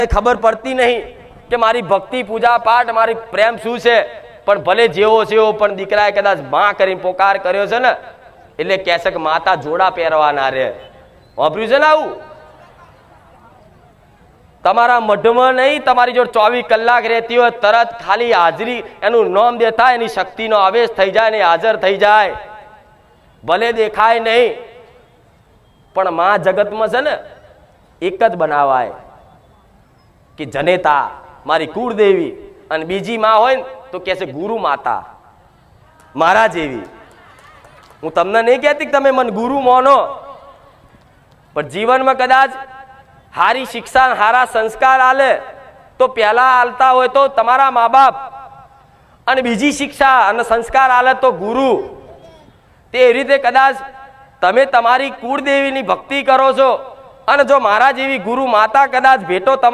ખબર પડતી નહીં કે મારી ભક્તિ પૂજા પાઠ મારી પ્રેમ શું છે, પણ ભલે જેવો છે એવો પણ દીકરાએ કદાચ માં કરીને પોકાર કર્યો છે ને એટલે કહેશે કે માતા જોડા પહેરવાના રે. વાપર્યું છે ને આવું? તમારા મઢમાં નહીં, તમારી જો 24 કલાક રહેતી હોય તરત ખાલી હાજરી એનું નામ દેતા એની શક્તિનો આવેશ થઈ જાય ને હાજર થઈ જાય. ભલે દેખાય નહીં પણ માં જગતમાં છે ને એક જ બનાવાય કે જનેતા મારી કુળદેવી, અને બીજી માં હોય ને તો કહે છે ગુરુ માતા મારા જેવી. હું તમને નહીં કહેતી કે તમે મને ગુરુ માનો, પણ જીવનમાં કદાચ હારી શિક્ષા હારા સંસ્કાર આલે તો પહેલા આલતા હોય તો તમારા મા બાપ, અને બીજી શિક્ષા અને સંસ્કાર આલે તો ગુરુ. તે એવી રીતે કદાચ તમે તમારી કુળદેવીની ભક્તિ કરો છો અને જો મારા જેવી ગુરુ માતા કદાચ ભેટો તમારા